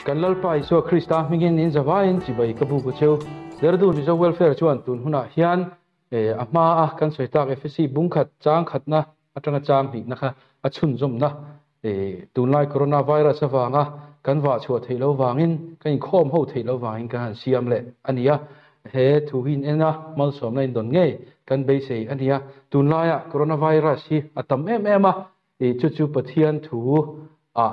kan lalpa iso Krista mingin in zawain chibai kabu ko cheu derdu ni zo welfare chuan tun huna hian ama a kan soitak FSC bungkhat chang khatna atanga chang hi nakha achun zomna tunlai coronavirus awanga kan wa chhuat theilo wangin kan khom ho theilo wangin kan siam le ania he thuhin ena mal som lain don nge kan be sei ania tunlaya coronavirus hi atam em a chu chu pathian thu a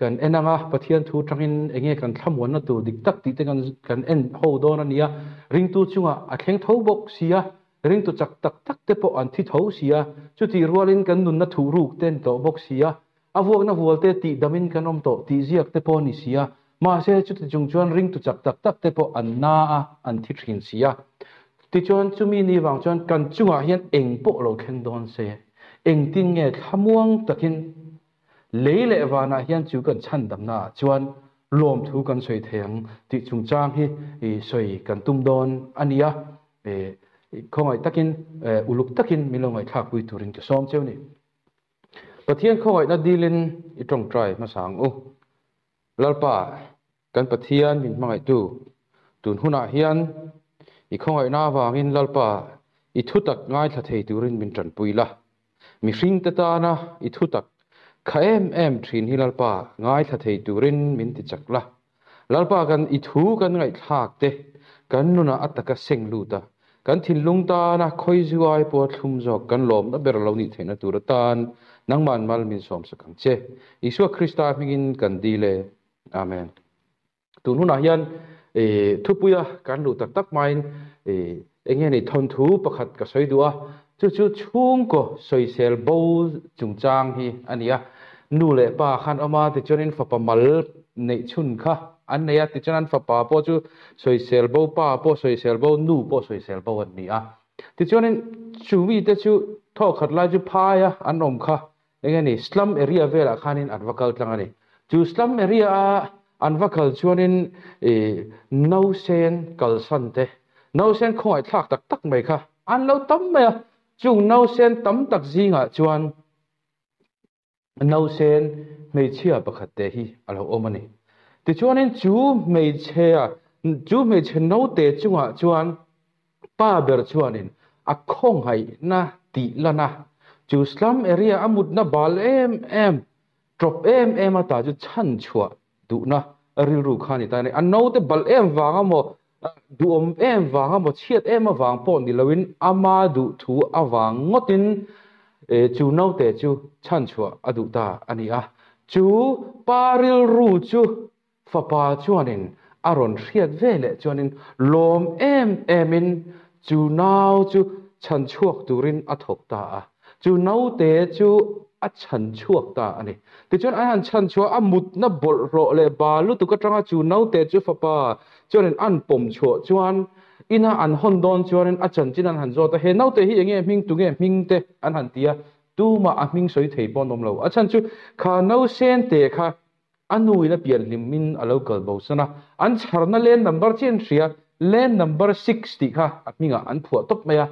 kan enanga pathian thu tangin enge kan thamon na tu dik tak ti te kan en ho don ania ring tu chunga a thleng tho bok sia ring tu chak tak tak te po an thi tho sia chu ti rualin kan nun na thu ruk ten to bok sia awok na volte ti damin kanom to ti ziak te po ni sia ma se chu ti chung chuan ring tu chak tak tak te po an na a an thi thin sia ti chuan chumi ni wang chuan kan chunga hian eng po lo khen don se eng tin nge thamuang takin leile wana hian chu kan chan damna chuan lom thu kan soi theng ti chung chang hi soi kan tum don ania khongai takin uluk takin milongai thak pui turin ke som cheu ni pathian khongai na dilin itong try ma sang u lalpa kan pathian min mangai tu tun huna hian I khongai na wangin lalpa I thutak ngai tha thei turin min tran puila mi hring ta ta na I thutak kha em thin hi lalpa ngai tha thei turin min ti chakla lalpa kan I thu kan ngai thak te kan nuna ataka sengluta kan thinlung ta na khoi zuai po thlum jok kan lom na ber lo ni theina turatan nangman mal min som sakang che Isua Krista mingin kan dile amen tun huna hian thupuya kan lu tak tak main enge ni thon thu pakhat ka soidua chu chung ko soisel bo chungchang hi ania nu le pa khan ama ti chonin fa pamal nei chun kha an neya ti chanan fa pa po chu soisel bo pa po soisel bo nu po soisel bo an nia ti chonin chumi te chu tho khat la chu pha ya an om kha enge ni slum area vela khanin advakal tlangani chu slum area an vakal chuanin no sen kalsante no sen khoi thak tak tak mai kha an lo tam mai chung no sen tam tak zinga chuan no sen mei chia pakhat te hi alo omani ti chuanin chu mei che no te chunga chuan pa ber chuanin a khong hai na ti lana chu slum area amut na bal em drop em ata chu chan chua du na ril ru khani ta ni an no te bal em wanga mo du om em wanga mo chiat em awang po ni lawin ama du thu awang ngotin chu no te chu chan chua adu ta ani a chu paril ru chu fa pa chuanin aron hriat vele chuanin lom emin chu nau chu chan chuak turin athok ta a chu no te chu a chan chuak ta ani ti chuan an chan chua amut na bol ro le balu tu ka tanga chu no te chu fa pa chuanin an pom chua chuan ina an hon don chuanin a chan chin an han zo ta he no te hi enge ming tu nge ming te an han tia tu ma a ming soi thei pon nom lo a chan chu kha no sen te kha anui na pian limin a local bo sana an charna len number chen ria len number 60 kha atminga an phu top maya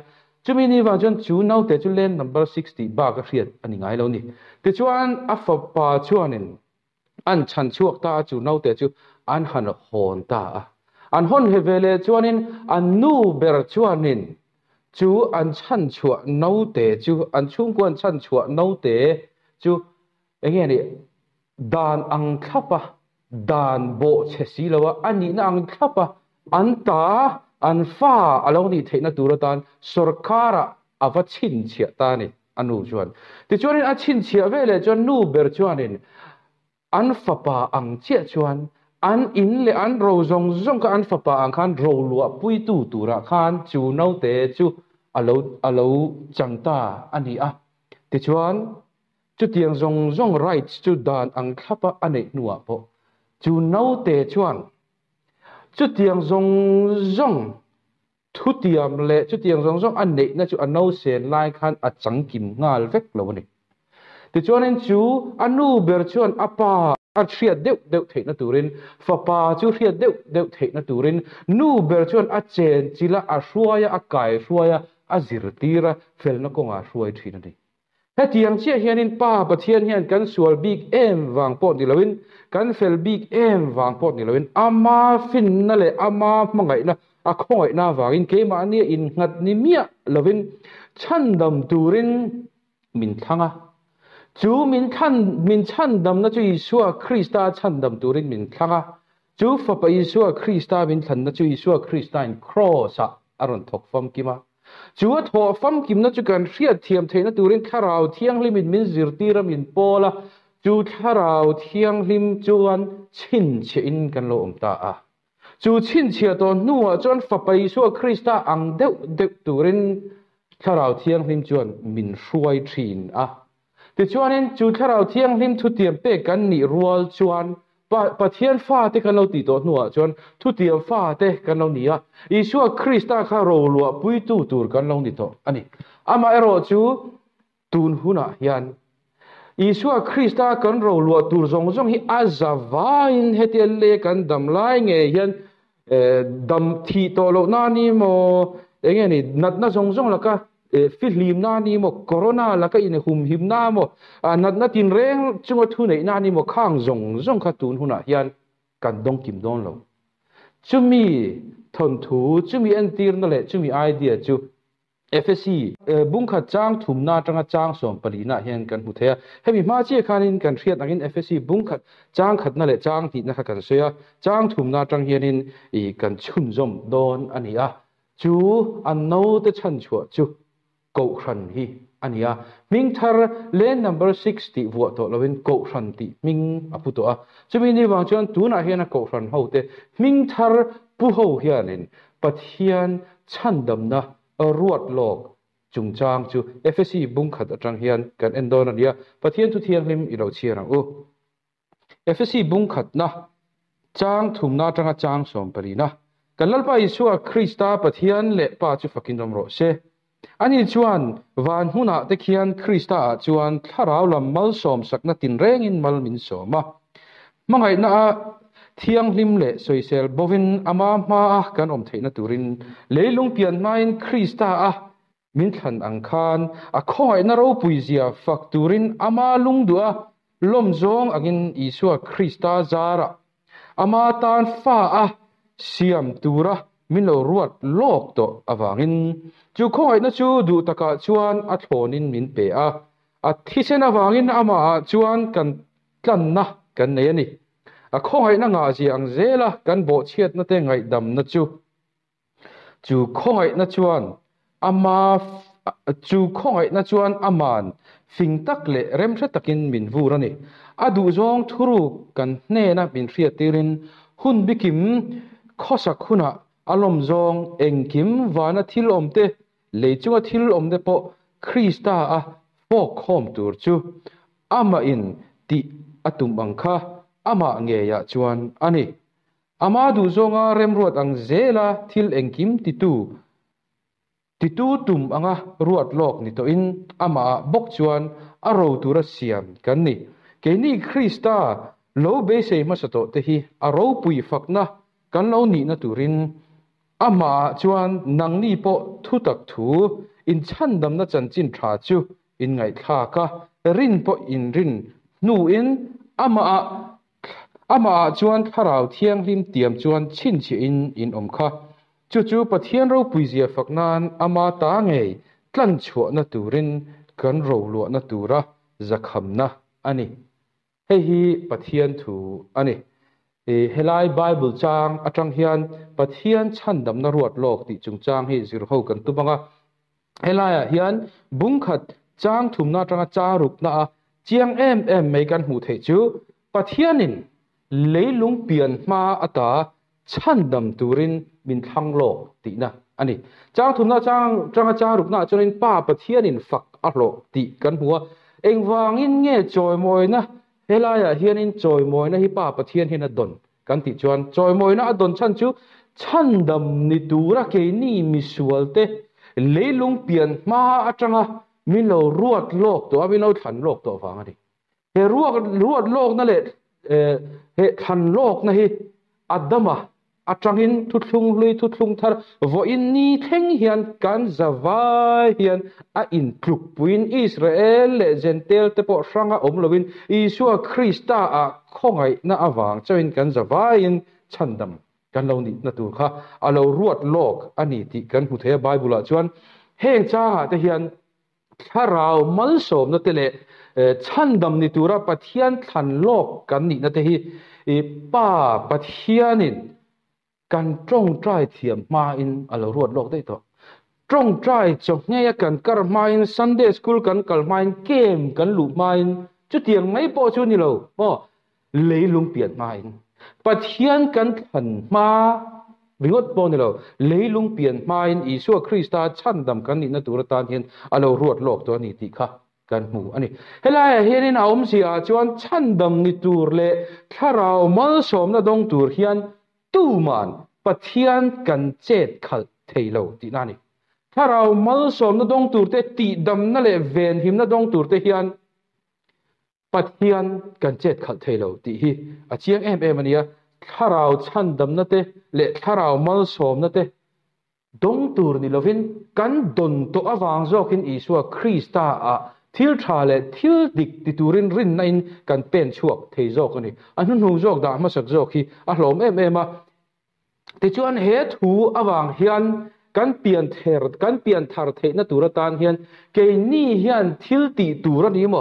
chumi ni wa jon chu no te chu len number 60 ba ka hriat ani ngai lo ni ti chuan a fa pa chuanin an chan chuak ta chu no te chu an han hon ta an hon hevele chuanin an nu ber chuanin chu an chan chua no te chu an chung kwan chan chua no te chu enge ni dan ang thapa dan bo chesi lawa ani na ang thapa anta an fa aloni theina turatan sarkara awa chin chia ta ni anu chuan ti chuanin a chin chia vele chuan nu ber chuanin an fa pa ang chia chuan an in le an ro zong ka an fa pa ang khan ro lua pui tu tura khan chu no te chu alo changta ani a ti chuan chu tiang zong right chu dan ang thapa ane nuwa po chu no te chuan chu tiang zong thu tiam le chu tiang zong ane na chu ano sen lai khan a changkim ngal vek lo ni ti chuanin chu anu ber chuan apa a hriat deuh theina turin fa pa chu hriat deuh theina turin nu ber chuan a chen chila a hruaya a kai hruaya a zir tira felna konga hruai thina ni he tiang chia hianin pa pathian hian kan sual big em wang pot ni lawin kan fel big em wang pot ni lawin ama fin na le ama mangai na a khoi na wangin ke ma ni in ngat ni mia lawin chandam turin min thanga chu min chandam na chu Isua Krista chandam turin min thanga chu fa pa Isua Krista min than na chu Isua Krista in cross a aron thok fam kima chúa thọ pham kim na chu kan riat thiam theina turin tharau thiang lim min zirti ram in pola chu tharau thiang lim chuan chin che in kan lo omta a chu chin chia to nuwa chuan fapai su Krista ang deuh turin tharau thiang lim chuan min hruai thin a ti chuanin chu tharau thiang lim thu tiam pe kan ni rual chuan pathian fa te kan lo ti to nuwa chuan thu tiam fa te kan lo ni a Isua Krista kha ro lua pui tu tur kan lo ni to ani ama ero chu tun huna hian Isua Krista kan ro lua tur zong zong hi azawain hetel le kan dam lai nge hian dam thi to lo na ni mo enge ni nat na zong zong la ka filim na ni mo corona la ka in hum him na mo nat na tin reng chunga thu nei na ni mo khang zong zong kha tun huna hian kan dong kim don lo chumi thon thu chumi an tir na le chumi idea chu FSC bungkha chang thumna tanga chang som palina hian kan hu thea hemi ma che khanin kan riat angin FSC bungkha chang khatna le chang ti na kha kan soya chang thumna tang hianin I kan chun zom don ania chu an no te chan chua chu ko khan hi ania ming thar lane number 60 vo to lovin ko khan ti ming aputo a chumi ni wang chuan tu na hian a ko khan ho te ming thar pu ho hianin pathian chandam na ruat lok chung chang chu FSC bungkhat atang hian kan endon ania pathian thu thiang lim ilo chiarang u FSC bungkhat na chang thumna tanga chang som parina kan lalpa Isua Krista pathian le pa chu fakin dom ro se ani chuan van huna te khian Krista chuan tharau lam mal som sakna tin reng in mal min soma mangai na thiang lim le soisel bovin ama ma kan om theina turin leilung pian main Krista min than ang khan a khoi na ro puizia fakturin ama lungdua lom zong agin Isua Krista zara ama tan fa siam tura min lo ruat lok to awangin chu khoi na chu du taka chuan a thlonin min pe a thisen awangin ama chuan kan tlan na kan nei ani a khoi na nga ji ang zela kan bo chiat na te ngai dam na chu khoi na chuan ama chu khoi na chuan aman fing tak le rem thra takin min vurani adu zong thuru kan hne na min hria tirin hun bikim khosak huna alom zong engkim wana thil omte leichunga thil omde po Krista po khom tur chu ama in ti atum angkha ama nge ya chuan ani ama du zonga remruat ang zela thil engkim titu tum anga ruat lok ni to in ama bok chuan aro tura siam kan ni ke ni Krista lo be sei ma sato te hi aro pui fakna kan lo ni na turin ama chuan nang ni po thu tak thu in chandam na chanchin tha chu in ngai thla ka rin po in rin nu in ama chuan tharau thiang lim tiam chuan chin chi in om kha chu pathian ro puizia faknan ama ta ngei tlan chho na turin kan ro lo na tura zakhamna ani hei hi pathian thu ani helai Bible chang atang hian pathian chandam na ruat lok ti chung chang hi zir ho kan tu banga helai hian bungkhat chang thumna tanga cha rup na chiang em mai kan hu the chu pathianin leilung pian ma ata chandam turin min thang lo ti na ani chang thumna chang cha rup na chonin pa pathianin fak a lo ti kan huwa engwangin nge choi moi na helaya hianin choi moi na hi pa pathian hin a don kan ti chuan choi moi na a don chan chu chandam ni tura ke ni misualte leilung pian ma atanga min lo ruat lok to min lo than lok to wang ani he ruat lok na le he than lok na hi adama atangin thutlung lui thutlung thar vo in ni theng hian kan zawai hian a in pluk puin Israel le Gentel te po sanga omlovin Isua Christa a khongai na awang chawin kan zawai in chandam kan lo ni na tur kha alo ruat lok ani ti kan hu the Bible a chuan heng cha te hian tharau mal som na tele chandam ni tura pathian than lok kan ni na te hi pa pathianin kan trong trai thiam ma in alo ruat lok dei to trong trai chok nge kan kar ma in Sunday school kan kal ma in game kan lu ma in chu tiang mai po chu ni lo mo leilung pian ma in pathian kan than ma ringot po ni lo leilung pian ma in Isua Christa chandam kan ni na tura tan hian alo ruat lok to ni ti kha kan mu ani helai hianin aum sia chuan chandam ni tur le tharau mal som na dong tur hian tu man pathian kan chet khal theilo ti nani tharau mal som na dong tur te ti dam na le ven him na dong tur te hian pathian kan chet khal theilo ti hi achiang em ania tharau chandam na te le tharau mal som na te dong tur ni lovin kan don to awang zokin Isua Christa a thil tha le thil dik ti turin rin na in kan pen chuak thei zok ani anun hu zok da ma sak zok hi a hlom em a ti chuan he thu awang hian kan pian thar thei na tura tan hian ke ni hian thil ti tura ni mo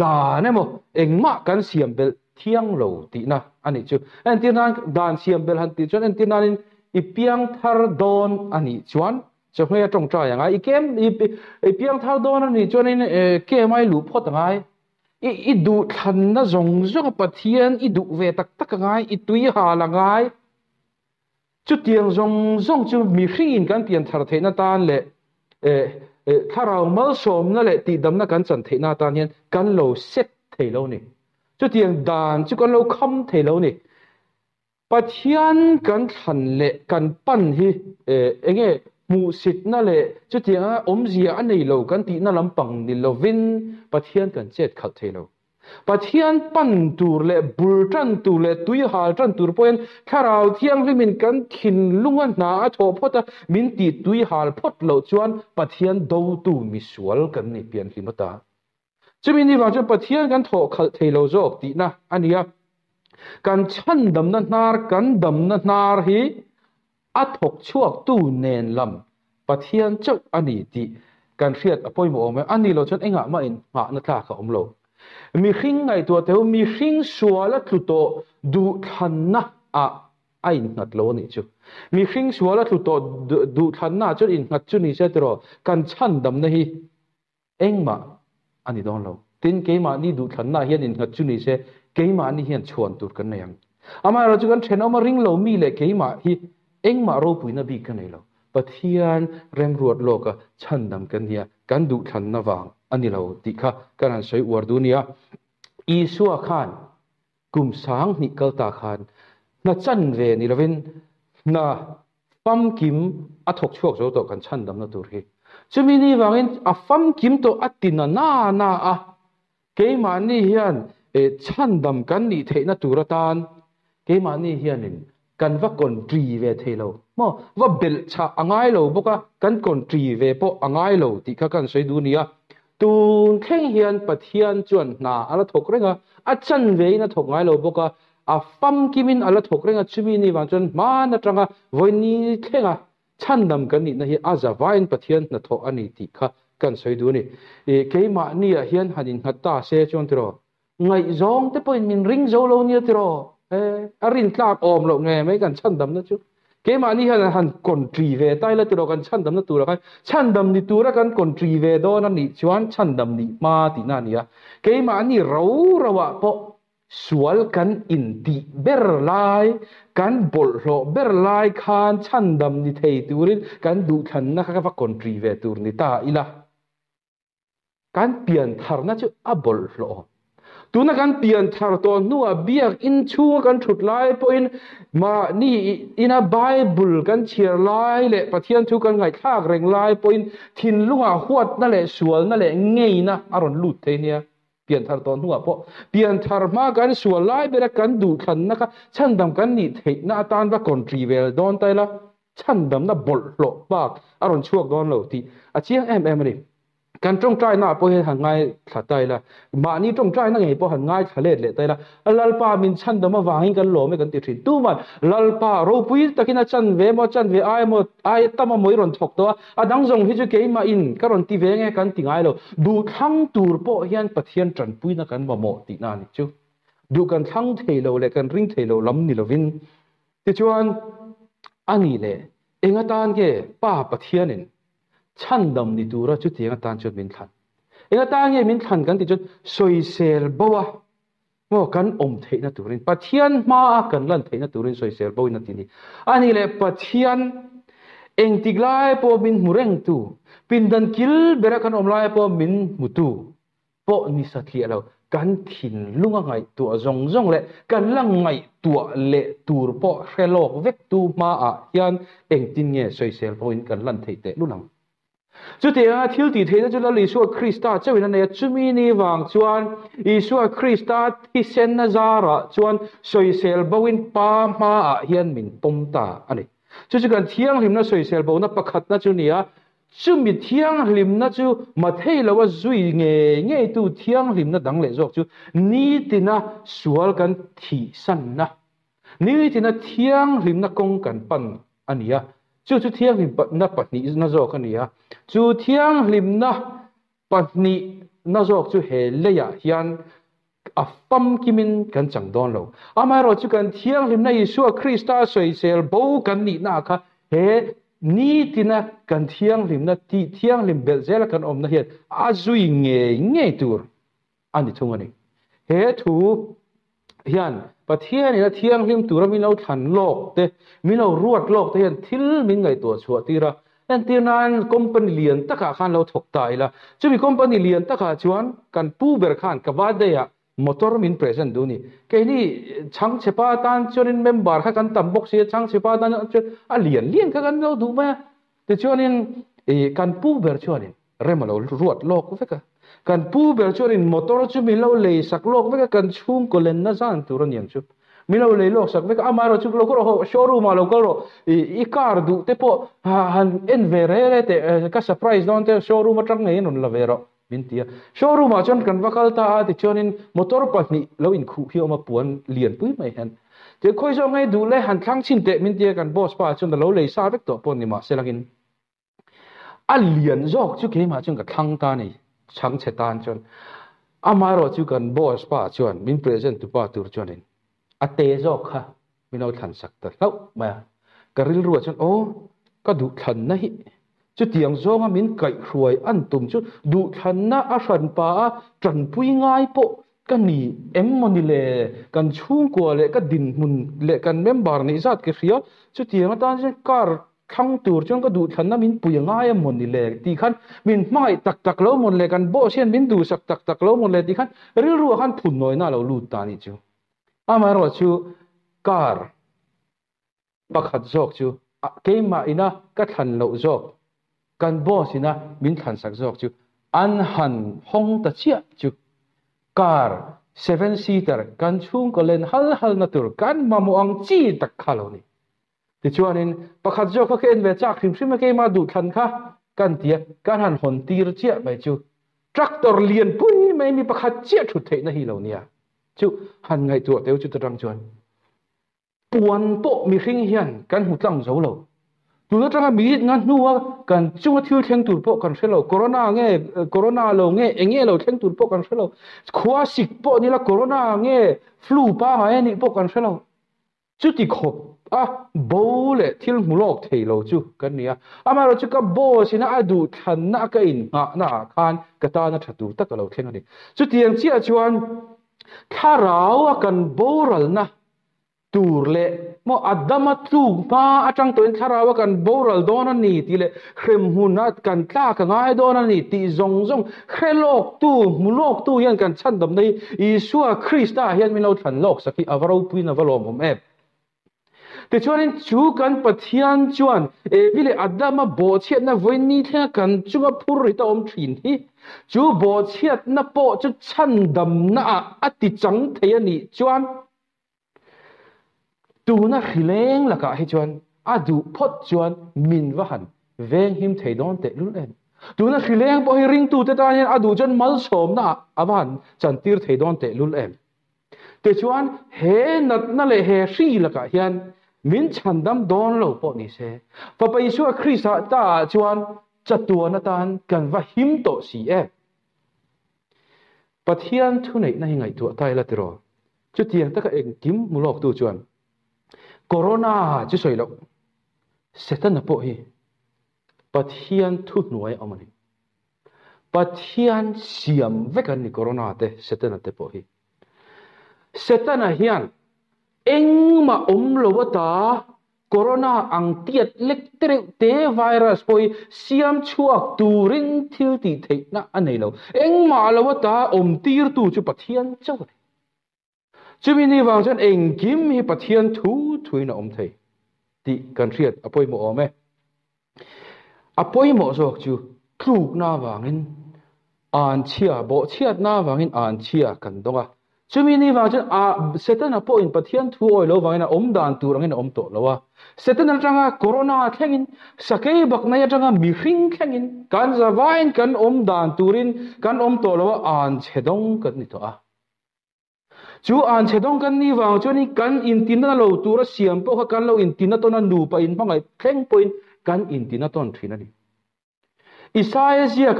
da ne mo engma kan siam bel thiang lo ti na ani chu en ti nan dan siam bel han ti chuan en ti nan in ipiang thar don ani chuan cho nghe trong trại ngay kem piang thao đó này cho nên kem ai lụp phốt ngay i du thần nó rong rong bát thiên i du về tắc tắc ngay i túi hà là ngay chút tiền rong rong chút mi khiin kan pian thar thế na tan lệ tharau mal som na lệ ti dam na kan chan thế na tan hian kan lo set thế lâu này chút tiền đàn chút kan lo khăm thế lâu này bát thiên kan thần lệ kan pan hi nghe mu sit na le chu tia om zia anei lo kan ti na lampang ni lovin pathian kan chet khat thelo pathian pan tur le bultan tu le tui hal tan tur poin tharau thiang limin kan thin lunga na a tho phota min ti tui hal phot lo chuan pathian do tu mi sual kan ni pian hlimata chumi ni wang chu pathian kan tho khal thelo jok ti na ania kan chan dam na nar kan dam na nar hi a thok chuak tu nen lam pathian chau ani ti kan riat apoi mo ome ani lo chon enga ma in nga na tla kha omlo mi hring ngai to te mi hring suala tluto du thanna a ain ngat lo ni chu mi hring suala tluto du thanna chu in ngat chu ni se tro kan chan dam na hi engma ani don lo tin ke ma ni du thanna hian in ngat chu ni se ke ma ni hian chuan tur kan nayang ama ro chu kan theno ma ring lo mi le ke ma hi engma ro puina bi kan nei lo pathian rem ruat loka chandam kan nia kan du than na wang ani lo ti kha kan han soi war dunia Isua khan kum sang ni kalta khan na chan ve ni lovin na pam kim a thok chuak zo to kan chandam na tur hi chumi ni wangin a fam kim to atina na a ke ma ni hian chandam kan ni theina turatan ke ma ni hianin kan va kon tri ve thelo mo va bel cha angai lo boka kan kon tri ve po angai lo ti kha kan sei dunia tu theng hian pathian chuan na ala thok renga a chan ve na thok ngai lo boka a fam kimin ala thok renga chumi ni wang chon ma na tanga voini thenga chandam kan ni na hi aza vain pathian na tho ani ti kha kan sei du ni ke ma ni a hian hanin hatta se chon tro ngai zong te point min ring zo lo ni tro arin tlak om lo nge mai kan chandam na chu ke ma ni han kon tri ve tai la tro kan chandam na tura kan chandam ni tura kan kon tri ve do na ni chuan chandam ni ma ti na nia ke ma ni ro rawa po sual kan in ti ber lai kan bol ro ber lai khan chandam ni thei turin kan du than na kha va kon tri ve tur ni ta ila kan pian thar na chu a bol ro tu na kan pian thar to nuwa biak in chu kan thut lai po in ma ni in a bible kan chiar lai le pathian thu kan ngai thak reng lai po in thin lunga huat na le sual na le ngei na aron lut the nia pian thar ton hua po pian thar ma kan sual lai bera kan du khan na kha chan dam kan ni thei na tan ba country vel don tai la chan dam na bol lo bak aron chuak don lo ti a chiang em ri kan trong trai na po he hangai thla tai la ma ni trong trai na nge po hangai thale le tai la lalpa min chan dam awangin kan lo me kan ti thin tu man lalpa ro pui takina chan ve ai tama moi ron thok to adang jong hi chu ke ma in karon ti ve nge kan ti ngai lo du thang tur po hian pathian tran pui na kan ba mo ti na ni chu du kan thang thei lo le kan ring thei lo lam ni lovin ti chuan ani le enga tan ke pa pathian in chan dam ni tura chu tianga tan chu min than enga tan nge min than kan ti chu soi sel bawa mo kan om thei na turin pathian ma kan lan thei na turin soi sel bawi na ti ni ani le pathian eng tiglai po min mureng tu pindan kil bera kan om lai po min mutu po ni sathli alo kan thin lunga ngai tu zong le kan lang ngai tu le tur po relok vek tu ma a hian eng tin nge soi sel point kan lan thei te lunang chu te a thil ti theina chu la Isua Krista chawina ne chumi ni wang chuan Isua Krista thi sen na zara chuan soi sel bawin pa ma a hian min pomta ani chu kan thiang hlim na soi sel bo na pakhat na chu nia chu mi thiang hlim na chu ma thei lo wa zui nge tu thiang hlim na dang le jok chu ni tina sual kan thi san na ni tina thiang hlim na kong kan pan ania chu thiang hlim na patni na jok ania chu thiang hlim na patni na jok chu he le ya hian a pam kimin kan chang don lo amai ro chu kan thiang hlim na Isua Krista soi sel bo kan ni na kha he ni tina kan thiang hlim na ti thiang hlim bel zel kan om na hian azui nge tur ani thung ani he thu hian pathian ina thiang hlim tur mi lo than lok te mi lo ruat lok te hian thil min ngai to chua tira en tinan company lian taka khan lo thok tai la chumi company lian taka chuan kan pu ber khan ka wa de ya motor min present du ni ke ni chang chepa tan chorin member kha kan tam box ye chang chepa tan a lian ka kan lo du ma te chonin kan pu ber chonin remalo ruat lok veka kan pu ber chorin motor chu mi lo le sak lok veka kan chung ko len na zan tu ron yang chu mi lo le lok sak veka amaro chu lo ko showroom lo ko I car du te po han en vere te ka surprise don te showroom atang ngai non la vero min tia showroom a chon kan vakal ta a ti chonin motor pahni lo in khu hi oma puan lian pui mai han te khoi zo ngai du le han thlang chin te min tia kan boss pa chon da lo le sa vek to pon ni ma selagin a lian jok chu ke ma chon ka thlang ta ni chang che tan chon amaro chu kan boss pa chon min present tu pa tur chonin a te jok kha min au than sak ta lo ma ka ril ruwa chon o ka du than na hi chu tiang zonga min kai hruai an tum chu du than na a ran pa a tran pui ngai po kan ni emmoni le kan chung ko le ka din mun le kan member ni zat ke ria chu tiang tan je kar thang tur chon ka du than na min pui ngai moni le ti khan min mai tak lo mon le kan bo sian min du sak tak lo mon le ti khan ril ruwa khan phun noi na lo lu ta ni chu amaro chu kar pakhat jok chu keima ina ka than lo jok kan boss ina min than sak jok chu an han hong ta chia chu car 7 seater kan chung ko len hal na tur kan mamu ang chi tak khalo ni ti chuanin pakhat jok ka ken ve chak hrim ke ma du than kha kan tia kan han hon tir chia mai chu tractor lian pui mai mi pakhat chia thu thei na hi lo nia chu han ngai tu teu chu tarang chuan puan po mi hring hian kan hu tlang zo lo tu na tanga mi ngan nuwa kan chunga thil theng tur po kan hrelo corona lo nge enge lo theng tur po kan hrelo khwa sik po ni la corona nge flu pa ma ni po kan hrelo chu ti khop a bo le thil mulok thei lo chu kan nia ama ro chu ka bo sina adu than na ka in na khan ka ta na thatu tak lo theng ani chu tiang chi a chuan tharau kan boral na tur le mo adama tu pa atang to tharawa kan boral dona ni ti le khrem hunat kan tla ka ngai dona ni ti zong khrelok tu mulok tu yan kan chan dam nei Isua Krista hian min lo than lok saki avaro puin avalom om ep te chuan chu kan pathian chuan vile adama bo chiat na voini thla kan chunga phur ri ta om thin hi chu bo chiat na po chu chan dam na ati chang thei ani chuan tu na khileng laka hi chuan adu phot chuan min wa han veng him thei don te lul en tu na khileng po hi ring tu te ta hian adu chuan mal som na awan chan tir thei don te lul em te chuan he nat na le he hri laka hian min chandam don lo po ni se papa Isu Krista ta chuan chatua na tan kan va him to si e pathian thu nei na hi ngai tu tai la tiro chu tiang ta ka eng kim mulok tu chuan corona chu soi lo setan na po hi pathian thu nuai amani pathian siam vekan ni corona te setan te po hi setan a hian engma omlowata corona ang tiat lektre te virus poi siam chuak turin thil ti theina anei lo engma lowata tir tu chu pathian chaw chumi ni wang chan engkim hi pathian thu thuina thei ti kan riat apoi mo ome apoi mo zok chu thluk na wangin an chia bo chiat na wangin an chia kan donga chumi ni wang chan setan apo in pathian thu oi lo wangina dan turangin to lowa setan atanga corona thlengin sakei bak na atanga mi hring thlengin kan zawain kan dan turin kan to lowa an chedong kan ni to a chu an chedong kan ni wang choni kan in tin na lo tura siam po kha kan lo in tin na to na nu pa in pangai thleng point kan in tin na ton thina ni Isaiah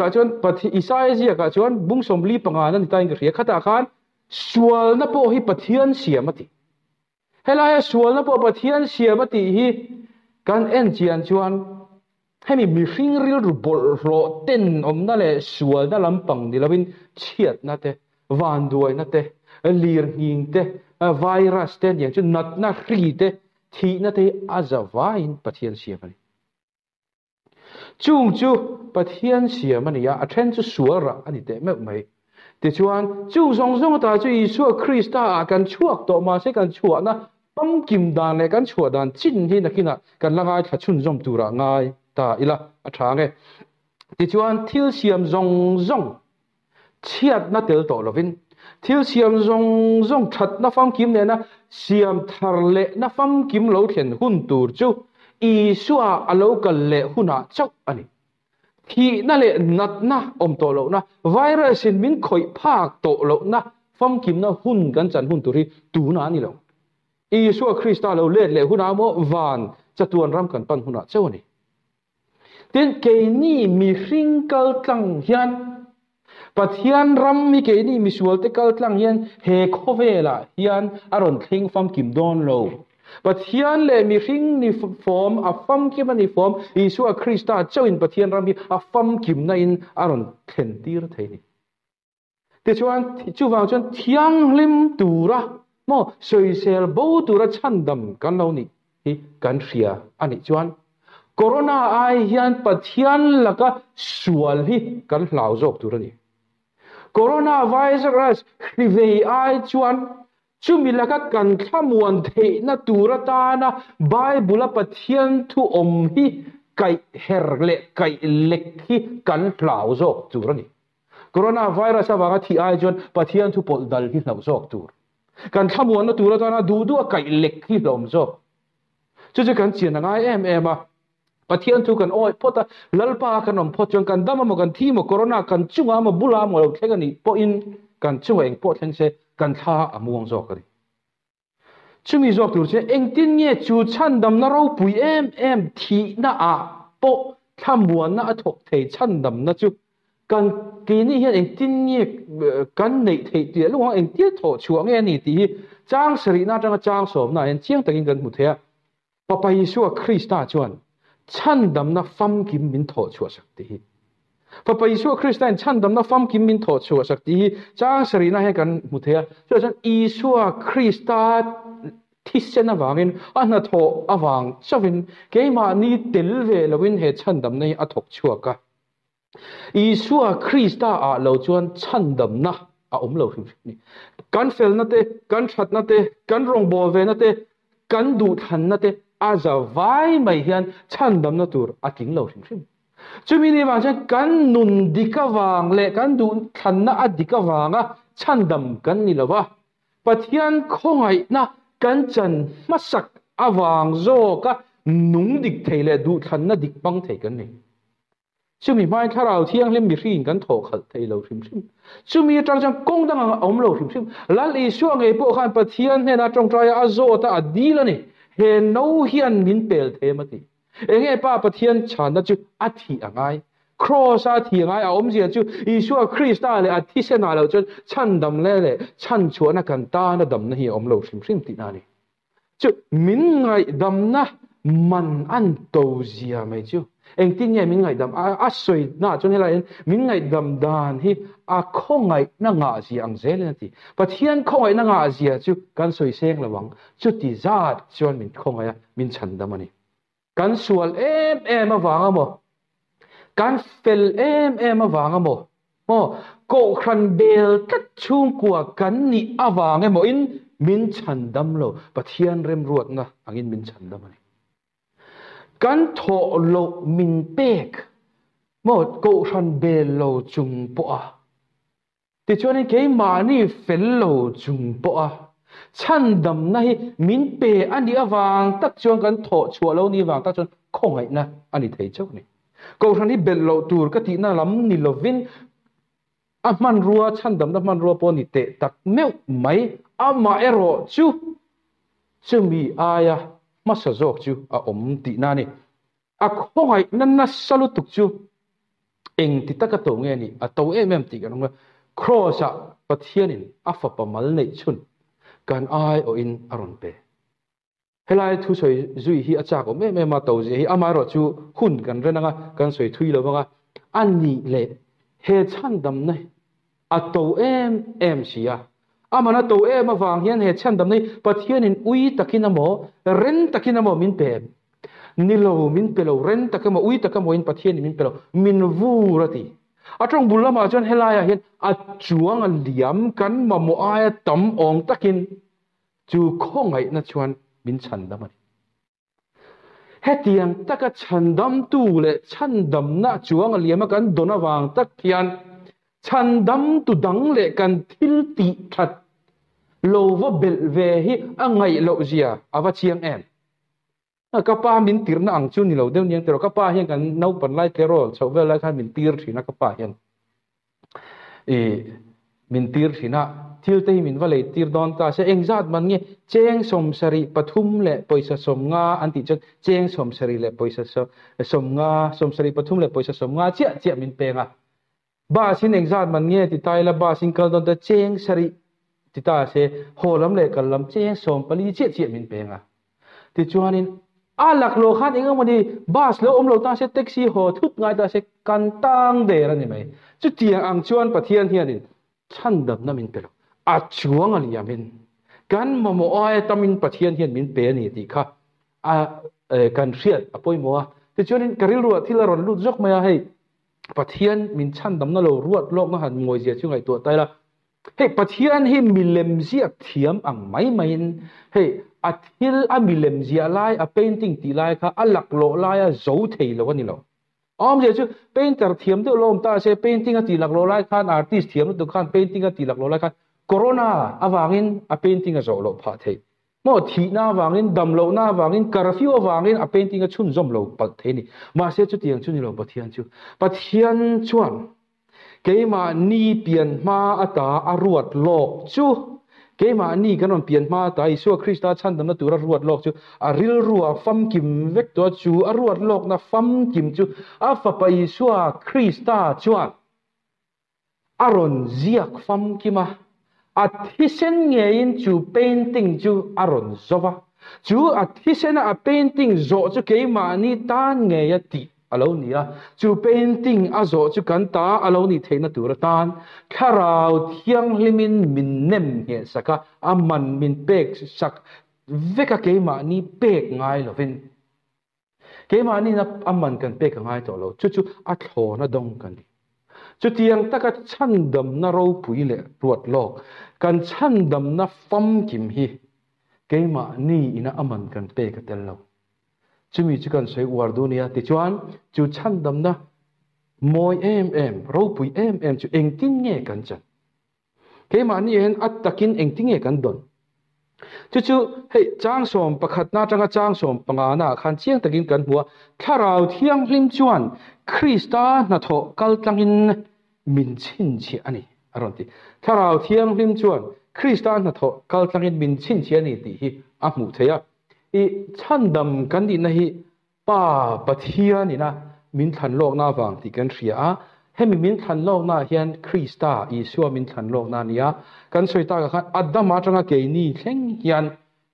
ka chuan bung somli panga nan ta ing ria khata khan sual na po hi pathian siamati helai sual na po pathian siamati hi kan en chian chuan hemi mi hring ril ru bol ro ten om na le sual na lampang dilawin chiat na te van duai na te lir hing te virus te yang chu nat na hri te thi na te azawain pathian siamani chung chu pathian siamani ya athen chu sual ra ani te me mai te chuan chu zong zong ta chu Isu Krista kan chuak to ma se kan chua na pam kim dan le kan chua dan chin hi nakina kan langai tha chun zom tura ngai ta ila athange te chuan thil siam zong zong chiat na tel to lovin thil siam zong zong that na fam kim ne na siam thar le na fam kim lo thlen hun tur chu Isu alo kal le huna chok ani khi na le nat na to lo na virus in min khoi phak to lo na fam kim na hun kan chan hun turi tu na ni lo Isu Krista lo le huna mo van chatuan ram kan pan huna chawani tin ke ni mi hringkal tlang hian pathian ram mi ke ni mi sual te kal tlang hian he khovela hian aron thing fam kim don lo pathian le mi hring ni form a fam kim ani form Isu Krista chawin pathian ram hi a fam kim na in aron thlen tir theini te chuan chu wang chuan thiang lim tura mo soisel bo tura chandam kan lo ni hi kan ria ani chuan corona ai hian pathian laka sual hi kan hlau jok turani corona virus hrivei ai chuan chumi laka kan thamuan thei na turata na bible pathian thu hi kai herle kai lek hi kan hlau jok turani corona virus awanga thi ai chuan pathian thu pol dal hi hlau jok tur kan thamuan na turata na du kai lek hi hlom jok chu kan chian ngai em a pathian thu kan oi pota lalpa kan om phot chong kan dama mo kan thi mo corona kan chunga mo bula mo thlegani po in kan chunga eng po thleng se kan tha amuang jok kari chumi jok tur che eng tin nge chu chan dam na ro pui em thi na a po thamuan na athok thei chan dam na chu kan ki ni hian eng tin nge kan nei thei ti lu eng ti tho chuang nge ni ti chang sri na tang chang som na en chiang takin kan mu thea papa Isu Krista chuan chan dam na fam kim min tho chua sakti hi papa Isu Krista chan dam na fam kim min tho chua sakti hi chang sri na he kan mu thea chuan Isu Krista thisen awangin ana tho awang chavin keima ni tel ve lovin he chan dam nei athok chua ka Isu Krista a lo chuan chan dam na a lo ni kan fel na te kan that na te kan rong bol ve na te kan du than na te aza vai mai hian chan dam na tur aking lo hrim hrim chumi ni wang chen kan nun dikawang le kan du than na adikawanga chan dam kan ni lawa pathian khongai na kan chan masak awang zo ka nung dik theile du than na dik pang thei kan ni chumi mai tharau thiang lem mi rin kan tho khal thei lo hrim hrim chumi tang chang kong dang om lo hrim hrim lal i suang nge po khan pathian he na tong trai a zo ta adil ani he no hian min pel the mati enge pa pathian chan na chu athi angai cross a thi angai a om zia chu isua krista le athi se na lo chu chan dam le le chan chuana kan ta na dam na hi om lo hrim hrim ti na ni chu min ngai dam na man an to zia mai chu eng tin ye min ngai dam a soi na chon hela in min ngai dam dan hi a khongai na nga zia ang zel na ti pathian khongai na nga zia chu kan soi seng lawang chu ti zat chon min khongai min chan dam ani kan sual em awanga mo kan fel em awanga mo ko khan bel tat chung kwa kan ni awanga mo in min chan dam lo pathian rem ruat na angin min chan dam ani kan tho lo min pek mo ko khan bel lo chung po a ti chuan ke ma ni fel lo chung po a chan dam na hi min pe ani awang tak chuan kan tho chua lo ni wang tak chuan khongai na ani thei chok ni ko khan ni bel lo tur ka ti na lam ni lovin a man ruwa chan dam na man ruwa po ni te tak meu mai ama ero chu chumi aya masa zok chu a om ti na ni a khongai nan na salu tuk chu eng ti taka to nge ni a to em ti kan nga cross a pathianin a fa pa mal nei chun kan ai o in aron pe helai thu soi zui hi acha ko me ma to je hi ama ro chu hun kan renanga kan soi thui lo wanga ani le he chan dam nai a to em sia amana to em awang hian he chan dam nei pathianin ui takina mo ren takina mo min pe nilo min pelo ren takama ui takama in pathianin min pelo min vu rati atong bulama chon helaya hian a chuang a liam kan ma mo aya tam ong takin chu khongai na chuan min chan dam ani hetiang taka chan dam tu le chan dam na chuang a liam kan dona wang tak hian chan dam tu dang le kan thil ti that lo wa bel ve hi angai lo zia awa chiang em kapa min tir na ang chu ni lo deu niang tero kapa hian kan no pan lai kerol chawvel lai khan min tir thina kapa hian min tir thina thil te min vale tir don ta se engzat man nge cheng som sari pathum le poisa som nga anti chon cheng som sari le poisa som nga som sari pathum le poisa som nga chia min pe nga ba sin engzat man nge ti tai la ba sin kal don ta cheng sari ti ta se holam le kalam cheng som pali chia min pe nga ti chuanin alak lo khan inga mani bus lo lo ta se taxi ho thut ngai ta se kan tang de ra ni mai chu tiang ang chuan pathian hianin chan dam na min pelo a chuang ali yamin kan momo ai tamin pathian hian min pe ni ti kha a kan riat apoi mo ti chuanin karil ruwa thilaron lut jok maya hei pathian min chan dam na lo ruat lok na han ngoi zia chu ngai to tai la hei pathian hi milem zia thiam ang mai hei athil a milem zia lai a painting ti lai kha alak lo lai a zo thei lo ani lo om je chu painter thiam tu lom ta se painting a ti lak lo lai khan artist thiam tu khan painting a ti lak lo lai khan corona awangin a painting a zo lo pha thei mo thi na wangin dam lo na wangin curfew awangin a painting a chun zom lo pal thei ni ma se chu tiang chu ni lo pathian chuan keima ni pian ma ata aruat lok chu keima ni kanon pian ma ta isu krista chan dam na tura ruat lok chu aril ruwa fam kim vek to chu aruat lok na fam kim chu a fa pa isu krista chuan aron ziak fam kima athisen ngein chu painting chu aron zova chu athisen a painting zo chu keima ni tan nge ya ti alo nia chu painting azo chu kan ta alo ni theina tur tan kharau thiang limin min nem he saka aman min pek sak veka keima ni pek ngai lovin keima ni na aman kan pek ngai to lo chu a thlona dong kan ni chu tiang taka chandam na ro pui le ruat lok kan chandam na fam kim hi cái mà ni ina aman kan pe ka tel lo chumi chu kan soi war du nia ti chuan chu chan dam na moi ro pui chu eng tin nge kan chan cái mà ni hen at takin eng tin nge kan don chu hei chang som pakhat na tanga chang som panga na khan chiang takin kan hua tharau thiang hlim chuan Krista na tho kal tlangin min chin chi ani aron ti tharau thiang hlim chuan Krista na tho kal tlangin min chin chi ani ti hi a mu theya I chandam kan di na hi pa pathia ni na min than lok na wang ti kan ria a hemi min than lok na hian Krista Isua min than lok na nia kan soi ta khan adama tanga ke ni thleng hian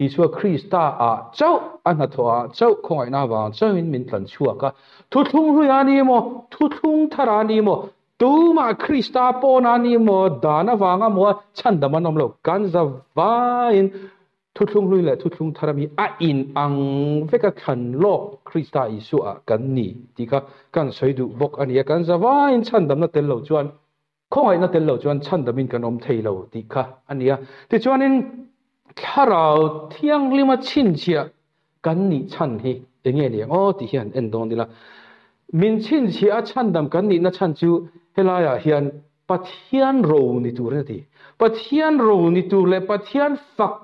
Isua Krista a chau ana thoa chau khongai na wang chau min than chua ka thu thung hu ya ni mo thu thung thara ni mo tu ma Krista po na ni mo dana wanga mo chandam anom lo kan za vain thu thung lui le thu thung tharami a in ang veka than lok Krista Isua kan ni ti ka kan soi du bok ania kan za vain chandam na tel lo chuan khongai na tel lo chuan chandamin kan om thei lo ti kha ania ti chuanin tharau thiang lima chin chia kan ni chan hi enge ni o ti hian en don dila min chin chia chandam kan ni na chan chu helaya hian pathian ro ni tur na ti pathian ro ni tur le pathian fak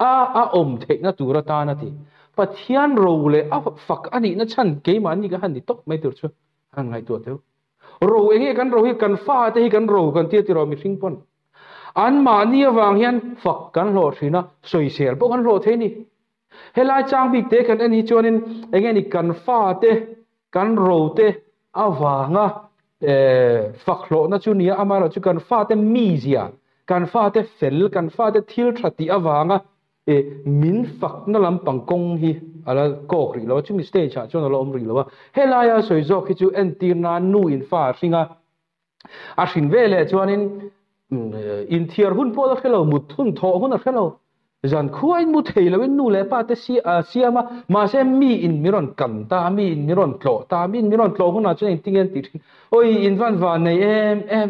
a om thei na tur ta na ti pathian ro le a fak ani na chan ke ma ni ga han ni tok mai tur chu han ngai tu teu ro enge kan ro hi kan fa te hi kan ro kan ti ti ro mi hring pon an ma ni awang hian fak kan lo thina soi sel bo kan lo the ni helai chang bik te kan ani chuanin enge ni kan fa te kan ro te awanga fak lo na chu nia amara chu kan fa te mi zia kan fa te fel kan fa te thil thati awanga min fak na lam pangkong hi ala kok ri lo chu mi stage cha chu na lo om ri lo wa helaya soi zo ki chu entir na nu in fa ringa a hrin vele chuanin in thiar hun po la khelo mut hun tho hun a khelo zan khuai mu thei lo in nu le pa te siama ma se mi in miron kan ta mi in miron tlo ta mi in miron tlo hun a chen tingen ti oi in van nei em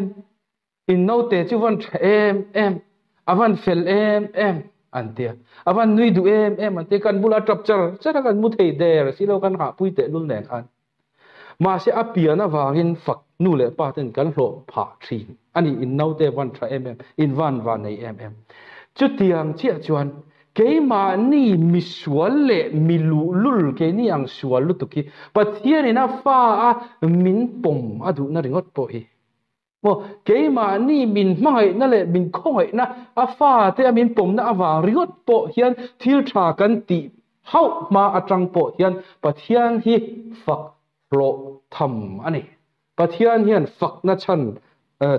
in no te chu van em avan fel em antia avan nui du em ante kan bula trapchar chara kan mu thei der silo kan ha pui te lul nek an ma se apia na wangin fak nu le pa ten kan hlo pha thin ani in no te van tra em in van nei em chu tiang chia chuan ke ma ni mi sual le mi lu lul ke ni ang sual lu tuki pathian ina fa a min pom adu na ringot po hi mo ke ma ni min mangai na le min khongai na a fa te a min pom na awa ringot po hian thil tha kan ti hau ma atang po hian pathian hi fak lo tham ani pathian hian fak na chan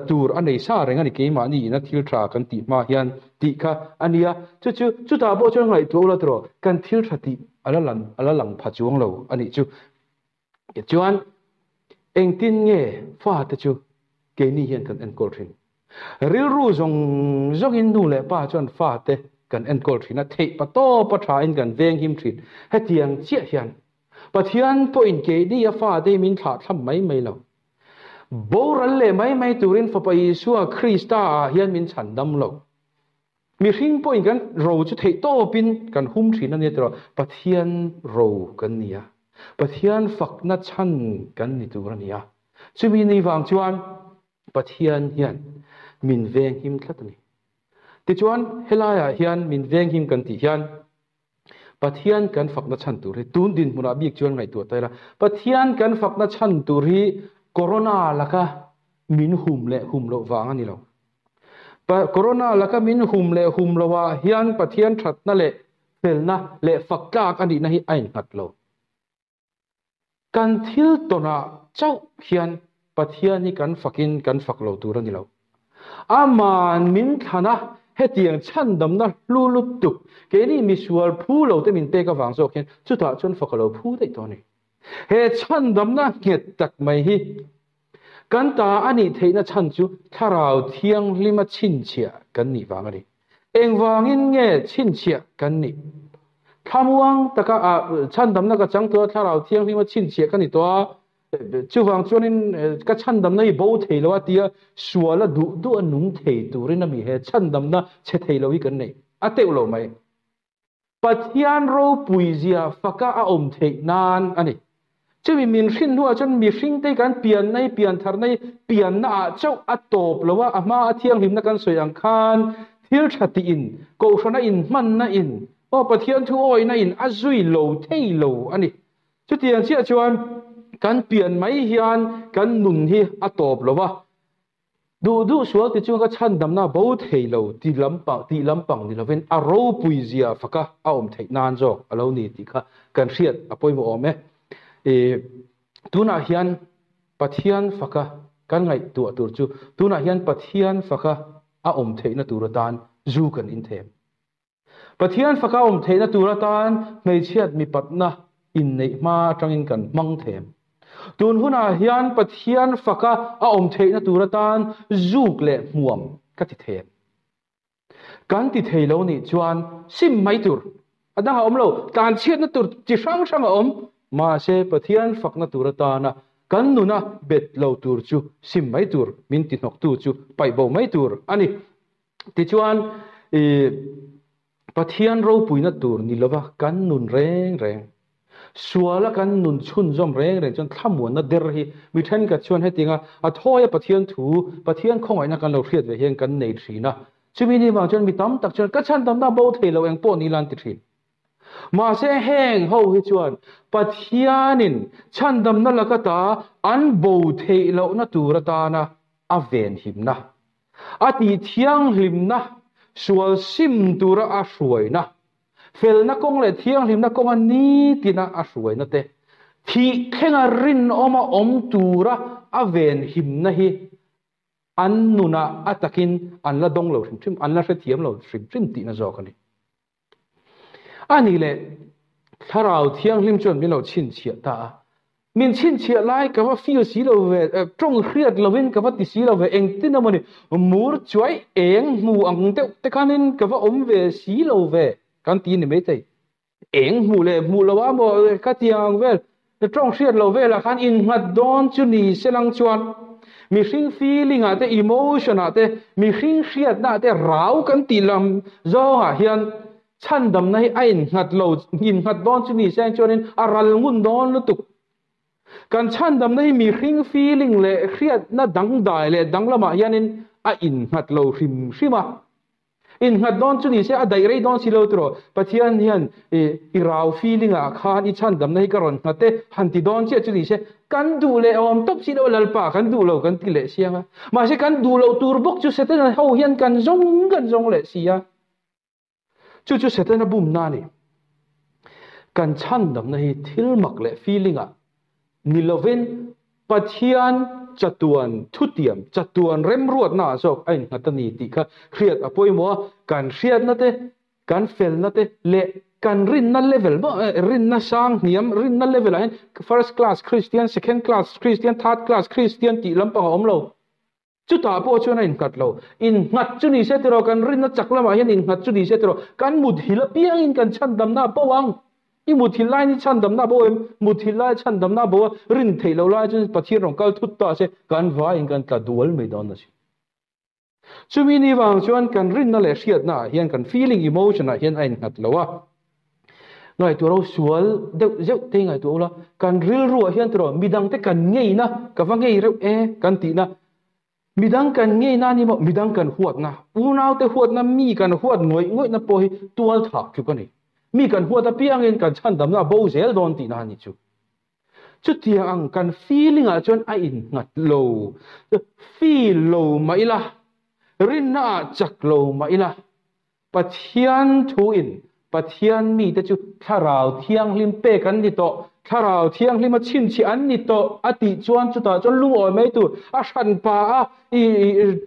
tur anei sa renga ni ke ma ni na thil tha kan ti ma hian ti kha ania chu ta bo chon ngai tu la tro kan thil tha ti ala lang pha chuang lo ani chu ke chuan eng tin nge fa ta chu ke ni hian kan en kol thin ril ru zong in nu le pa chuan fa te kan en kol thina thei pa to pa tha in kan veng him thin hetiang chia hian pathian po in ke ni a fa de min tha tham mai lo boral le mai turin fa pa Isua Krista hian min chan dam lo mi hring po in kan ro chu thei to pin kan hum thin ani tro pathian ro kan nia pathian fak na chan kan ni tur ania chumi ni wang chuan pathian hian min veng him thlatani ti chuan helaya hian min veng him kan ti hian pathian kan fak na chan tur hi tun din mura bik chuan ngai tu taila pathian kan fak na chan tur hi corona laka min hum lo wang ani lo pa corona laka min hum lo wa hian pathian that na le fel na le fakak ani na hi ain hat lo kan thil tona chau hian pathian ni kan fakin kan fak lo tur ani lo aman min thana hetiang chan dam na lulut tu ke ni misual phu lo te min te ka wang so khen chu ta chon fak lo phu dei to ni he chan dam na nget tak mai hi kan ta ani theina chan chu tharau thiang lima chin chia kan ni wang ani eng wangin nge chin chia kan ni thamuang taka chan dam na ka chang to tharau thiang lima chin chia kan ni to chu wang chuanin ka chan dam na hi bo thei lo atia suala du anung thei turin ami he chan dam na che thei lo hi kan nei a teu lo mai pathian ro puizia faka a thei nan ani chumi min hrin hu chon mi hring te kan pian nei pian thar nei pian na chau a top lowa ama a thiang him na kan soi ang khan thil thati in ko hrana in man na in o pathian thu oi na in azui lo thei lo ani chu tiang chia chuan kan pian mai hian kan nun hi a top lowa du sual ti chu ka chan dam na bo thei lo ti lampang ni loven a ro puizia faka a thei nan zo alo ni ti kha kan riat apoi mo ome tuna hian pathian faka kan ngai tu atur chu tuna hian pathian faka a thei na turatan zu kan in them pathian faka thei na turatan mei chiat mi patna in nei ma tangin kan mang them tun huna hian pathian faka a thei na turatan zuk le muam ka ti them kan ti thei lo ni chuan sim mai tur adang ha lo tan chiat na tur chi sang sang ma se pathian fakna turatana kan nuna bet lo tur chu sim mai tur min ti nok tu chu pai bo mai tur ani ti chuan pathian ro puina tur ni lova kan nun reng reng suala kan nun chun zom reng reng chon thamun na der hi mi then ka chuan hetinga a thoya pathian thu pathian khongai na kan lo hriat ve hian kan nei thina chumi ni wang chon mi tam tak chon ka chan tam na bo thei lo eng po ni lan ti thrin mà sẽ heng ho hi chuan pathianin chandam na lakata an bo thei lo na turata na aven himna ati thiang hlimna sual sim tura a hruai na fel na kong le thiang hlimna kong ani tina a hruai na te thi khenga rin oma tura aven himna hi an nuna atakin an la dong lo thrim an la thiam lo thrim ti na zo kani ani le tharau thiang hlim chon mi lo chin chia ta min chin chia lai ka va feel si lo ve trong khriat lovin ka va ti si lo ve eng tin amani mur choi eng mu ang te kanin ka va ve si lo ve kan ti ni me te eng mu le mu lo wa mo ka tiang vel trong khriat lo ve la khan in ngat don chu ni selang chuan mi hring feeling ate emotion ate mi hring khriat na ate rau kan ti lam zo ha hian chan dam nai ain ngat lo in ngat don chu ni sang chonin aral ngun don lu tuk kan chan dam nai mi hring feeling le khriat na dang dai le dang lama hianin a in ngat lo hrim hima in ngat don chu ni se a dai rei don si lo tro pathian hian i rau feeling a khan i chan dam nai ka ron ngate han ti don che chu ni se kan du le om top si lo lal pa kan du lo kan ti le sianga ma se kan du lo tur bok chu se te ho hian kan zong le sia chu se te na bum na ni kan chan dam na hi thil mak le feeling a nilovin pathian chatuan thutiam chatuan rem ruat na sok ain ngatani ti kha khriat apoi mo kan hriat na te kan fel na te le kan rin na level bo rin na sang niam rin na level ain first class christian second class christian third class christian ti lampang om lo chu ta po chu na in kat lo in ngat chu ni se tero kan rin na chakla ma hian in ngat chu ni se tero kan mut hila piang in kan chan dam na powang i mut hilai ni chan dam na bo em mut hilai chan dam na bo rin thei lo lai chu pathian rong kal thut ta se kan va in kan ta dual me don na si chu mi ni wang chuan kan rin na le hriat na hian kan feeling emotion na hian ain ngat lo wa ngai tu ro sual deuh zeu te ngai tu la kan ril ru hian tro midang te kan ngei na ka va ngei reu kan ti na midang kan ngei na ni mo midang kan huat na unau te huat na mi kan huat ngoi na po hi tual thak chu ka ni mi kan huat a piang in kan chan dam na bo zel don ti na ni chu chu tiang ang kan feeling a chon a in ngat lo feel lo mai la rin na chak lo mai la pathian thu in pathian mi te chu tharau thiang hlim pe kan ni to tharau thiang hlim a chin chi an ni to ati chuan chu ta chon lung oi mai tu a shan pa a i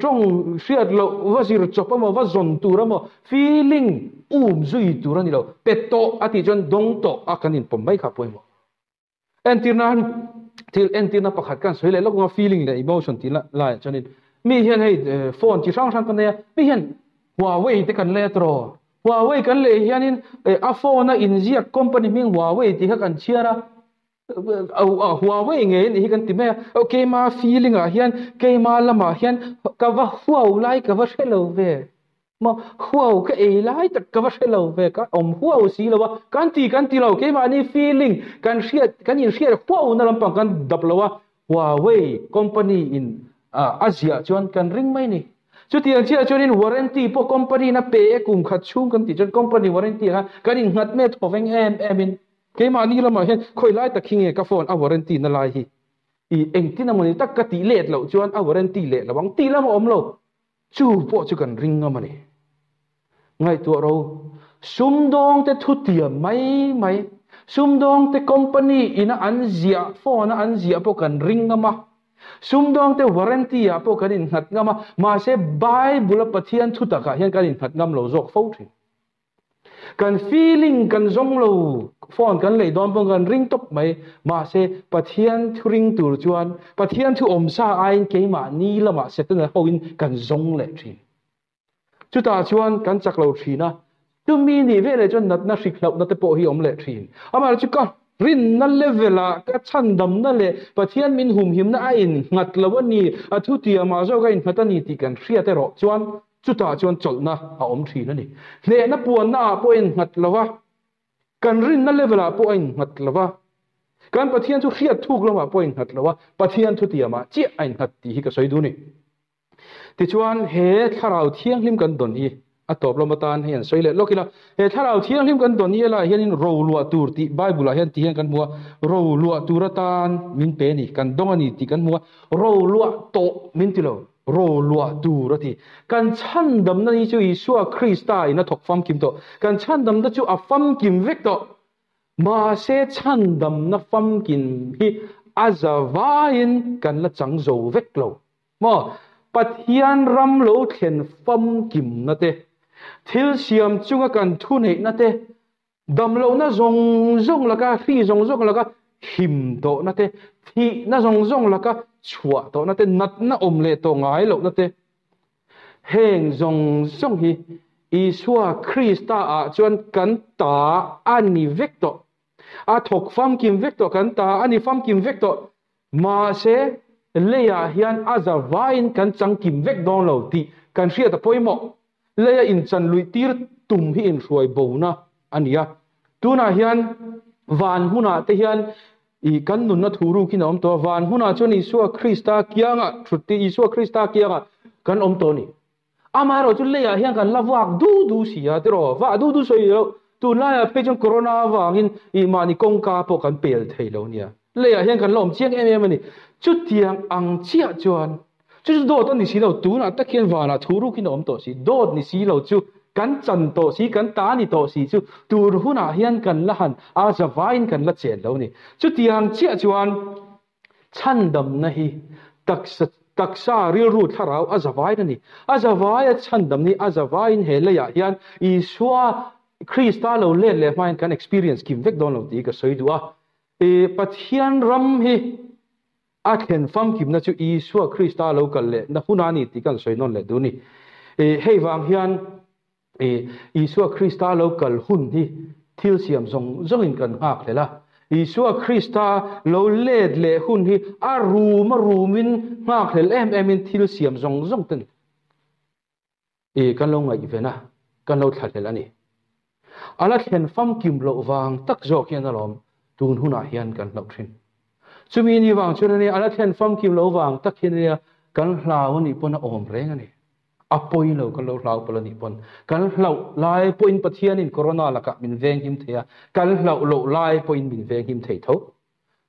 trong hriat lo wa zir chop mo wa zon tu ra mo feeling zui tu ra ni lo petto ati chon dong to a kanin pom mai kha poi mo entirna pakhat kan soi le lo nga feeling le emotion ti la chonin mi hian hei phone chi sang sang kan ne mi hian Huawei te kan le tro Huawei kan le hianin a phone na inziak company ming Huawei ti kha kan chiara Huawei nge ni kan ti me okay ma feeling a hian ke ma lama hian ka va huau lai ka va hello ve mà huau cái ấy lại tất cả vật lâu về cái huau xí lâu kan ti lâu cái mà ni feeling kan in share huau na lampang kan dap lâu Huawei company in Asia chuan kan ring mai ni chu tiang chia chuan in warranty po company na pe kum khat chung kan ti chuan company warranty ha kan in ngat me thoveng em in ke ma ni lama hen khoi lai ta khinge ka phone a warranty na lai hi i eng tin amani tak ka ti let lo chuan a warranty le lawang ti lam om lo chu po chu kan ring amani ngai tu ro sum dong te thu tiam mai sum dong te company ina an zia phone an zia po kan ring ama sum dong te warranty a po kan in ngat ngama ma se bible pathian thu taka hian kan in ngat ngam lo jok fo thin kan feeling kan zong lo phone kan le don pong kan ring top mai ma se pathian thu ring tur chuan pathian thu om sa ain ke ma ni lama setna hoin kan zong le thin chu ta chuan kan chak lo thina tu mi ni ve le chuan nat na rik hlau na te po hi om le thin ama chu ka rin na levela ka chan dam na le pathian min hum him na a in ngat lawani a thu ti ama zo ga in hatani ti kan hria te ro chuan chu ta chuan chol na a om thina ni le na puan na po in ngat lawa kan rin na levela po in ngat lawa kan pathian thu hria thuk lawa po in ngat lawa pathian thu ti ama chi a in ngat ti hi ka soi du ni ti chuan he tharau thiang lim kan don hi atop lo matan hian soile lokila he tharau thiang lim kan don hi la hian in ro lua tur ti bible hian ti hian kan mua ro lua turatan min pe ni kan dongani ti kan mua ro lua to min ti lo ro lua turati kan chan dam na ni chu isua krista ina thok fam kim to kan chan dam da chu a fam kim vek to ma se chan dam na fam kim hi azawain kan la chang zo vek lo mo pathian ram lo thlen fam kim na te thil siam chunga kan thu nei na te dam lo na zong laka fi zong laka him to na te thi na zong laka chua to na te nat na om le to ngai lo na te heng zong hi isua krista a chuan kan ta ani vekto a thok fam kim vekto kan ta ani fam kim vekto ma se leya hian azawain kan chang kim vek don lo ti kan hria ta poimo leya in chan lui tir tum hi in hruai bona ania tuna hian van huna te hian i kan nun na thuru kin om to van huna chon isua krista kianga thutti isua krista kianga kan om to ni ama ro chu leya hian kan lawak du sia te ro wa du soi lo tu la ya pe chon corona wangin i mani kongka po kan pel thei lo nia leya hian kan lom chiang em ani chu tiang ang chia chuan chu do to ni si lo tu na ta khian wala thuru kin om to si do ni si lo chu kan chan to si kan ta ni to si chu tur huna hian kan la han a zawain kan la chen lo ni chu tiang chia chuan chan dam na hi taksa ril ru tharau a zawai ni a zawai chan dam ni a zawain he le ya hian I suwa krista lo le main kan experience kim vek don lo ti ka soi du a e pathian ram hi a thlen fam kim na chu isua krista lo kal le na huna ni ti kan soi non le du ni e hei wang hian e isua krista lo kal hun hi thil siam zong in kan hak le la isua krista lo le hun hi a ru min hak le em in thil siam zong ten e kan lo ngai ve na kan lo thla le ani ala thlen fam kim lo wang tak zo khian alom tun huna hian kan lo thin chumi ni wang chuna ni ala thlen fam kim lo wang tak hin ria kan hlau ni pon om reng ani apoi lo kan lo hlau pala ni pon kan hlau lai point pathian in corona laka min veng him thea kan hlau lo lai point min veng him thei tho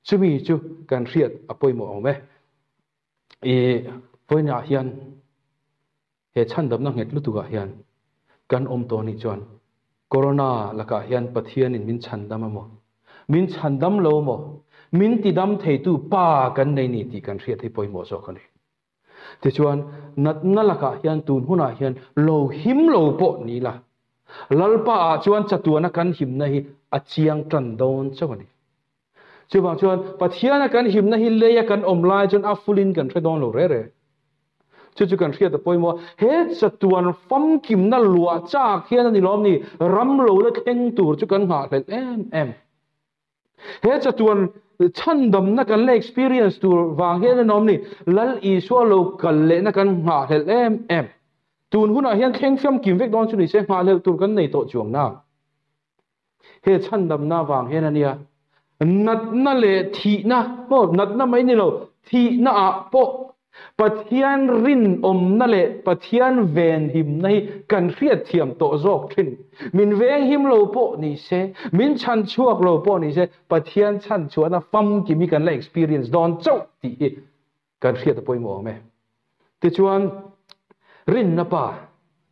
chumi chu kan riat apoi mo ome e poina hian he chan dam na nget lu tu ga hian kan om to ni chuan corona laka hian pathian in min chan dam mo min chan dam lo mo min ti dam thei tu pa kan nei ni ti kan hriat thei poi mo zo kan ti chuan nat na laka hian tun huna hian lo him lo po ni la lalpa a chuan chatuana kan him na hi a chiang tran don chawani chuwang chuan pathiana kan him na hi leya kan om lai chon a fulin kan thre don lo re chu kan hriat poi mo he chatuan fam kim na lua cha khian ani lom ni ram lo la theng tur chu kan ha hlel em he chatuan chan dam na kan le experience tur wang he na nom ni lal I so lo kal le na kan ha hlel em tun huna hian thleng fiam kim vek don chu ni se ma lel tur kan nei to chuang na he chan dam na wang hen ania nat na le thi na mo nat na mai ni lo thi na a po pathian rin om na le pathian ven him nei kan riat thiam to zok thin min veng him lo po ni se min chan chuak lo po ni se pathian chan chuana fam ki mi kan la experience don chau ti kan riat poi mo me ti chuan rin na pa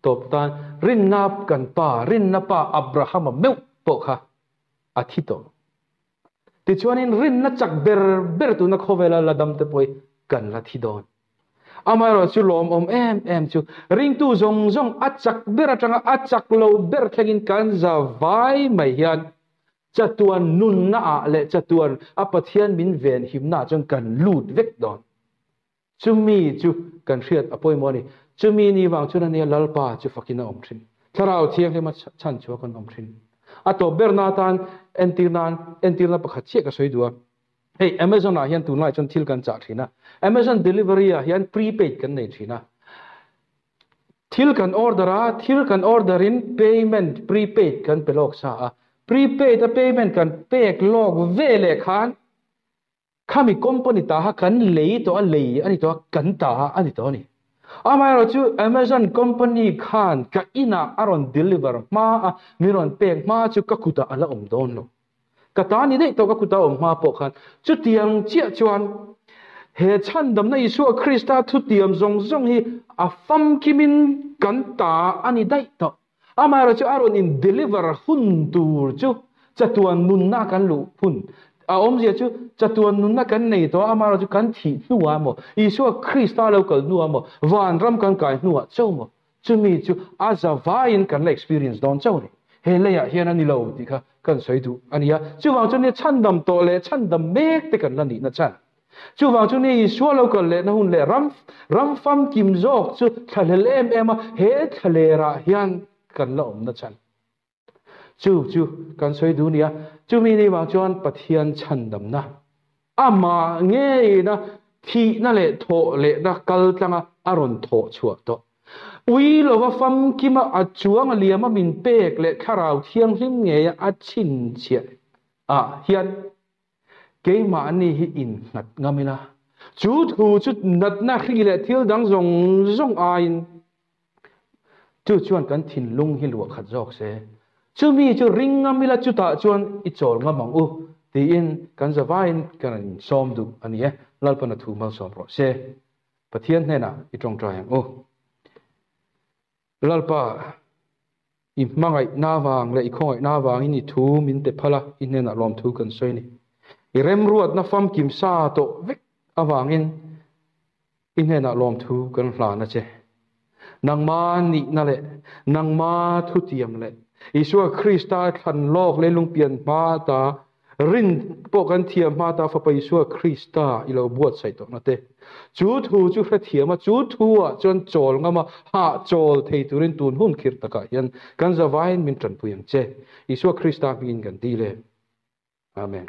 top tan rin nap kan pa rin na pa Abraham meu po kha athito ti chuan in rin na chak ber tu na khovela ladam te poi kan la thi don amai ro chu lom om em chu ring tu zong achak ber atanga achak lo ber thegin kan za vai mai hian chatuan nun na a le chatuan apathian min ven him na chang kan lut vek don chumi chu kan riat apoi mo ni chumi ni wang chu na ne lalpa chu fakina om thin tharau thiang he ma chan chu kan om thin ato bernatan entirna pakhat che ka soi duwa hey Amazon a hian tunlai chon thil kan cha thina Amazon delivery a hian prepaid kan nei thina thil kan order in payment prepaid kan pelok sa a prepaid a payment kan pek log vele khan khami company ta ha kan lei to a lei ani to kan ta ani to ni amai ro chu Amazon company khan ka ina aron deliver ma miron pek ma chu ka kuta ala om don lo kata ni dei to ka kuta om ma po khan chu tiang chia chuan he chan dam na Isu Krista thu tiam zong hi a fam kimin kan ta ani dai to amai ro chu aron in deliver hun tur chu chatuan nun na kan lu hun a om zia chu chatuan nun na kan nei to amai ro chu kan thi nuwa mo Isu Krista local nuwa mo van ram kan kai nuwa chau mo chumi chu aza vain kan la experience don chau ni he le ya hian ani lo ti kha kan soi du ania chu wang chu ni chan dam to le chan dam mek te kan la ni na chan chu wang chu ni Isu local le na hun le ram fam kim jok chu thalel em he thalera hian kan la om na chan chu kan soi du nia chu mi ni wang chuan pathian chan dam na ama nge na thi na le tho le na kal tlanga aron tho chua to ui lo wa fam kima a chuang a liama min pek le kharau thiang hlim nge a chin chia a hian ke ma ani hi in nat ngamina chu thu chu nat na khri le thil dang zong a in chu chuan kan thin lung hi luak khat jok se chu mi chu ring ngamila chu ta chuan I chol ngamang u ti in kan zawain kan som du ani e lalpana thu mal som ro se pathian hena I tong tryang o lalpa I mangai na wang le I khoi na wang ini thu min te phala in hena lom thu kan soi ni I rem ruat na fam kim sa to vek awangin in hena lom thu kan hla na che nangma ni na le nangma thu tiam le Isu Krista than lok le lungpian ma ta rin po kan thiam ma ta fa pa Isu Krista ilo buat sai to na te chu thu chu hra thiama chu thu a chon chol ngama ha chol thei turin tun hun khir taka hian kan zawain min tran puyang che Isu Krista min kan ti le amen